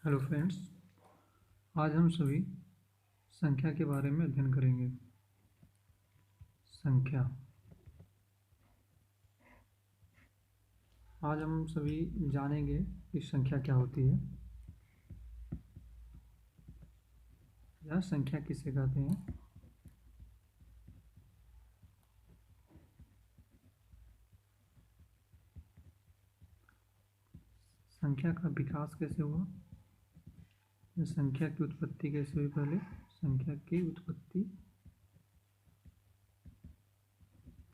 Hello friends, आज हम सभी संख्या के बारे में अध्ययन करेंगे। संख्या। आज हम सभी जानेंगे कि संख्या क्या होती है या संख्या किसे कहते हैं। संख्या का विकास कैसे हुआ, संख्या की उत्पत्ति कैसे हुई। पहले संख्या की उत्पत्ति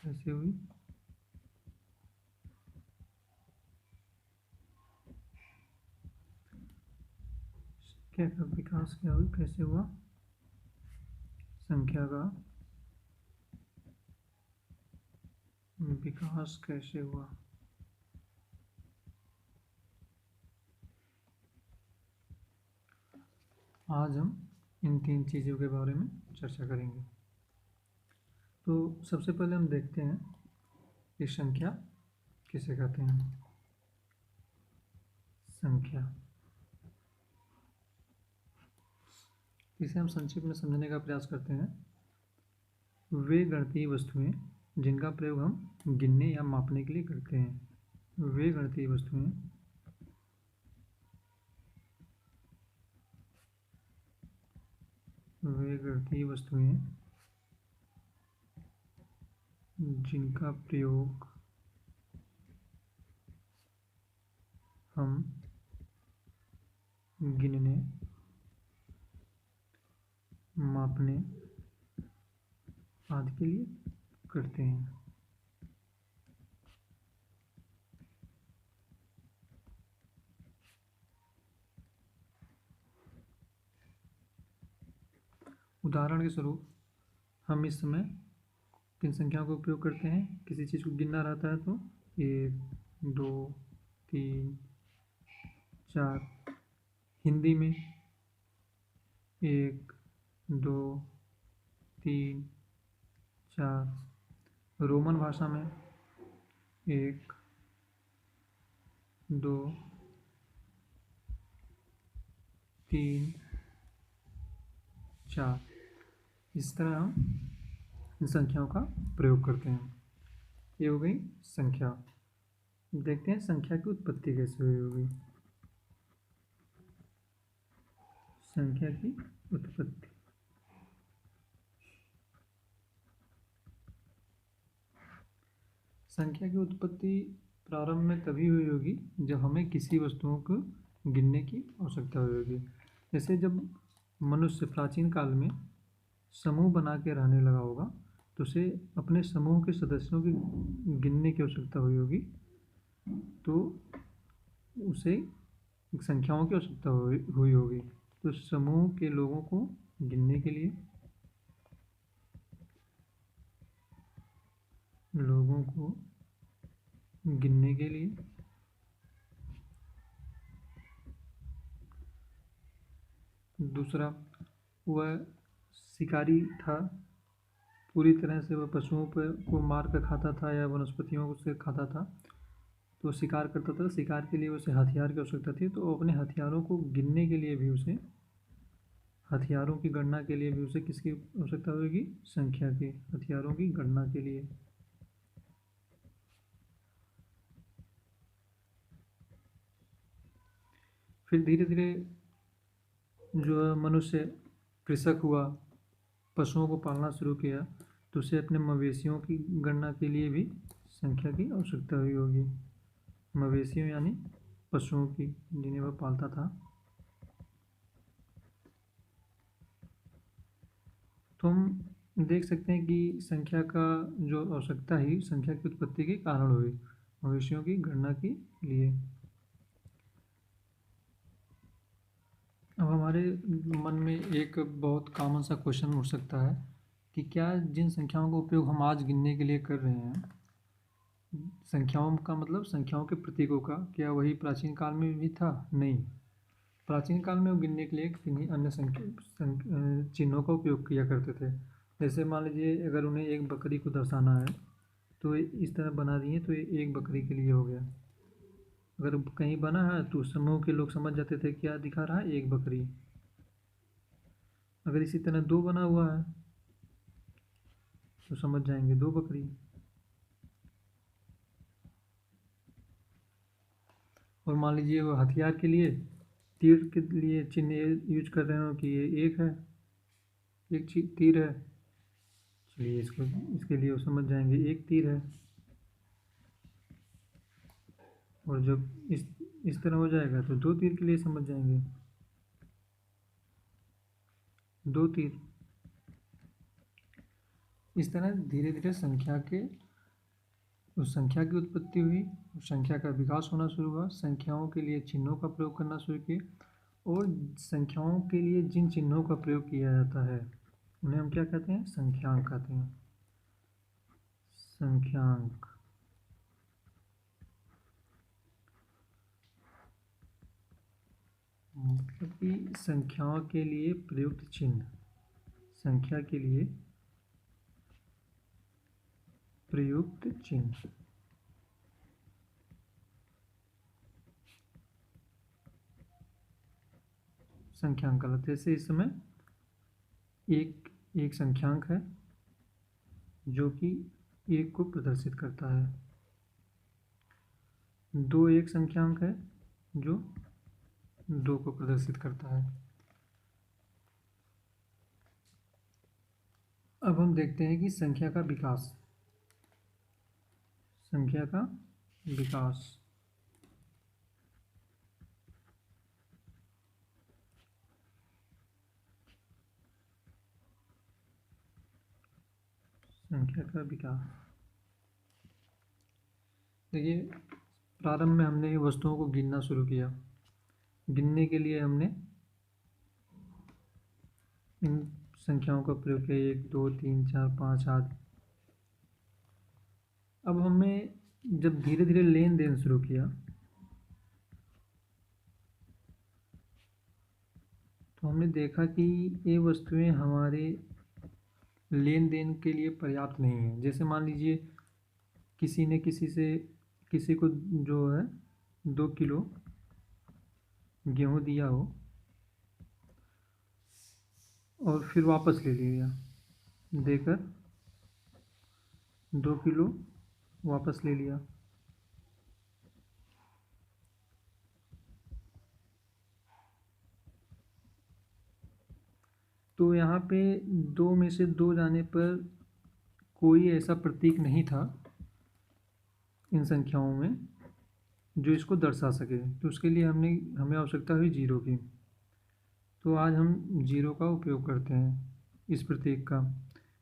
कैसे हुई, संख्या का विकास क्या हुई, कैसे हुआ, संख्या का विकास कैसे हुआ। आज हम इन तीन चीज़ों के बारे में चर्चा करेंगे। तो सबसे पहले हम देखते हैं कि संख्या किसे कहते हैं। संख्या, इसे हम संक्षिप्त में समझने का प्रयास करते हैं। वे गणितीय वस्तुएं जिनका प्रयोग हम गिनने या मापने के लिए करते हैं। वे गणितीय वस्तुएं जिनका प्रयोग हम गिनने, मापने आदि के लिए करते हैं। उदाहरण के स्वरूप हम इस समय किन संख्याओं का उपयोग करते हैं। किसी चीज़ को गिनना रहता है तो 1, 2, 3, 4। हिंदी में 1, 2, 3, 4। रोमन भाषा में 1, 2, 3, 4। इस तरह हम इन संख्याओं का प्रयोग करते हैं। ये हो गई संख्या। देखते हैं संख्या की उत्पत्ति कैसे हुई होगी। संख्या की उत्पत्ति, संख्या की उत्पत्ति प्रारंभ में तभी हुई होगी जब हमें किसी वस्तुओं को गिनने की आवश्यकता हुई होगी। जैसे जब मनुष्य प्राचीन काल में समूह बना के रहने लगा होगा तो उसे अपने समूह के सदस्यों की गिनने की आवश्यकता हुई होगी, तो उसे संख्याओं की आवश्यकता हुई होगी। तो समूह के लोगों को गिनने के लिए, दूसरा, वह शिकारी था, पूरी तरह से वह पशुओं पर को मार कर खाता था या वनस्पतियों को से खाता था, तो शिकार करता था। शिकार के लिए उसे हथियार की आवश्यकता थी, तो अपने हथियारों को गिनने के लिए भी उसे, हथियारों की गणना के लिए भी उसे किसकी आवश्यकता होगी, संख्या की, हथियारों की गणना के लिए। फिर धीरे धीरे जो मनुष्य कृषक हुआ, पशुओं को पालना शुरू किया, तो उसे अपने मवेशियों की गणना के लिए भी संख्या की आवश्यकता हुई होगी। मवेशियों यानी पशुओं की, जिन्हें वह पालता था। तो हम देख सकते हैं कि संख्या का जो आवश्यकता ही संख्या की उत्पत्ति के कारण हुई, मवेशियों की गणना के लिए। अब हमारे मन में एक बहुत कॉमन सा क्वेश्चन उठ सकता है कि क्या जिन संख्याओं का उपयोग हम आज गिनने के लिए कर रहे हैं, संख्याओं का मतलब संख्याओं के प्रतीकों का, क्या वही प्राचीन काल में भी था? नहीं, प्राचीन काल में वो गिनने के लिए किन्हीं अन्य चिन्हों का उपयोग किया करते थे। जैसे मान लीजिए अगर उन्हें एक बकरी को दर्शाना है तो इस तरह बना दिए तो ये एक बकरी के लिए हो गया। अगर कहीं बना है तो समूह के लोग समझ जाते थे क्या दिखा रहा है, एक बकरी। अगर इसी तरह दो बना हुआ है तो समझ जाएंगे दो बकरी। और मान लीजिए वो हथियार के लिए तीर के लिए चिन्ह यूज कर रहे हो कि ये एक है, एक तीर है, चलिए इसको इसके लिए वो समझ जाएंगे एक तीर है। और जब इस तरह हो जाएगा तो दो तीर के लिए समझ जाएंगे दो तीर। इस तरह धीरे धीरे उस संख्या की उत्पत्ति हुई, उस संख्या का विकास होना शुरू हुआ, संख्याओं के लिए चिन्हों का प्रयोग करना शुरू किए। और संख्याओं के लिए जिन चिन्हों का प्रयोग किया जाता है उन्हें हम क्या कहते हैं, संख्यांक कहते हैं। संख्यांक। मतलब कि संख्याओं के लिए प्रयुक्त चिन्ह, संख्या के लिए प्रयुक्त चिन्ह संख्यांक कहलाते हैं। जैसे इस समय एक संख्यांक है जो कि एक को प्रदर्शित करता है, दो एक संख्यांक है जो दो को प्रदर्शित करता है। अब हम देखते हैं कि संख्या का विकास। संख्या का विकास। संख्या का विकास। देखिए, प्रारंभ में हमने वस्तुओं को गिनना शुरू किया। गिनने के लिए हमने इन संख्याओं का प्रयोग किया, 1 2 3 4 5 आदि। अब हमें जब धीरे धीरे लेन देन शुरू किया तो हमने देखा कि ये वस्तुएं हमारे लेन देन के लिए पर्याप्त नहीं है। जैसे मान लीजिए किसी ने किसी को जो है 2 किलो गेहूँ दिया हो और फिर वापस ले लिया, देकर 2 किलो वापस ले लिया। तो यहाँ पे दो में से दो जाने पर कोई ऐसा प्रतीक नहीं था इन संख्याओं में जो इसको दर्शा सके। तो उसके लिए हमें आवश्यकता हुई जीरो की। तो आज हम जीरो का उपयोग करते हैं इस प्रतीक का,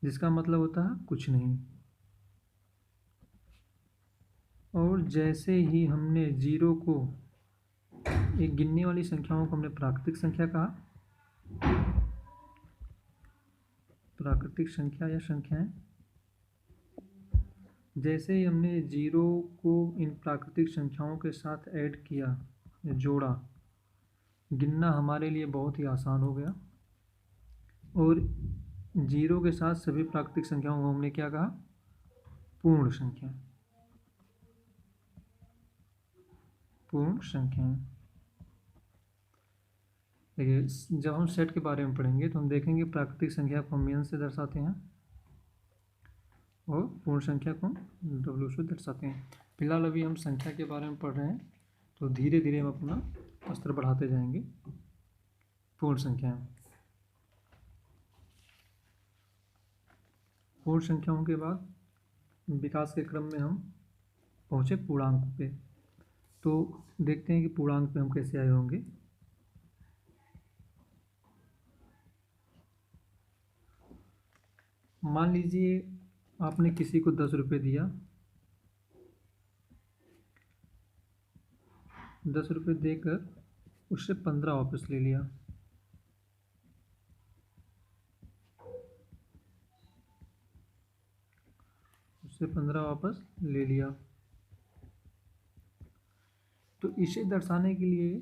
जिसका मतलब होता है कुछ नहीं। और जैसे ही हमने जीरो को, एक गिनने वाली संख्याओं को हमने प्राकृतिक संख्या कहा, प्राकृतिक संख्या या संख्याएं, जैसे ही हमने जीरो को इन प्राकृतिक संख्याओं के साथ ऐड किया या जोड़ा, गिनना हमारे लिए बहुत ही आसान हो गया। और जीरो के साथ सभी प्राकृतिक संख्याओं को हमने क्या कहा, पूर्ण संख्या, पूर्ण संख्याएं। देखिए, जब हम सेट के बारे में पढ़ेंगे तो हम देखेंगे प्राकृतिक संख्या को हम एन से दर्शाते हैं और पूर्ण संख्या को डब्ल्यू से दर्शाते हैं। फिलहाल अभी हम संख्या के बारे में पढ़ रहे हैं, तो धीरे धीरे हम अपना स्तर बढ़ाते जाएंगे। पूर्ण संख्याएं। पूर्ण संख्याओं के बाद विकास के क्रम में हम पहुँचे पूर्णांक पे। तो देखते हैं कि पूर्णांक पे हम कैसे आए होंगे। मान लीजिए आपने किसी को 10 रुपये दिया, 10 रुपये देकर उससे 15 वापस ले लिया। उससे 15 वापस ले लिया। तो इसे दर्शाने के लिए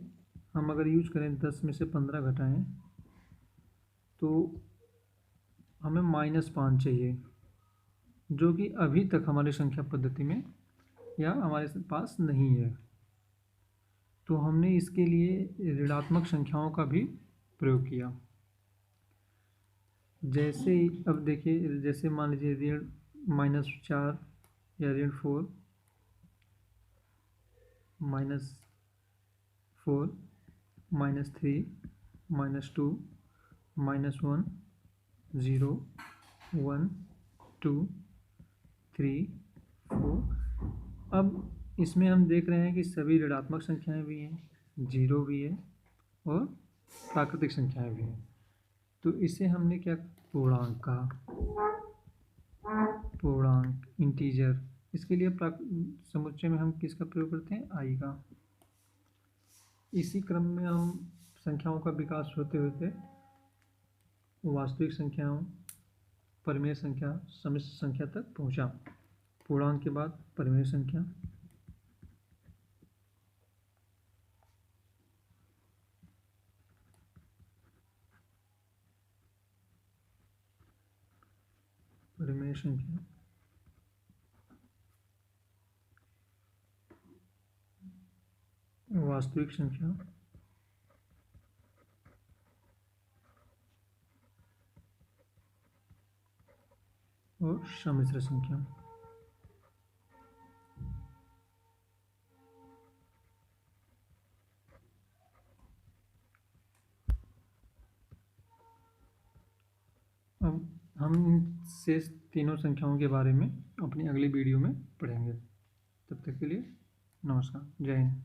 हम अगर यूज करें 10 में से 15 घटाएं तो हमें -5 चाहिए, जो कि अभी तक हमारी संख्या पद्धति में या हमारे पास नहीं है। तो हमने इसके लिए ऋणात्मक संख्याओं का भी प्रयोग किया। जैसे अब देखिए, जैसे मान लीजिए ऋण -4 या ऋण 4, -4, -3, -2, -1, 0, 1, 2, 3, 4। अब इसमें हम देख रहे हैं कि सभी ऋणात्मक संख्याएं भी हैं, जीरो भी है और प्राकृतिक संख्याएं भी हैं। तो इसे हमने क्या पूर्णांक कहा, पूर्णांक, इंटीजर। इसके लिए समुच्चय में हम किसका प्रयोग करते हैं, आई का। इसी क्रम में हम संख्याओं का विकास होते होते वास्तविक संख्याओं, परिमेय संख्या, सम्मिश्र संख्या तक पहुंचा। पूर्णांक के बाद परिमेय संख्या, परिमेय संख्या, वास्तविक संख्या, और सम्मिश्र संख्या। अब हम इन शेष तीनों संख्याओं के बारे में अपनी अगली वीडियो में पढ़ेंगे। तब तक के लिए नमस्कार, जय हिंद।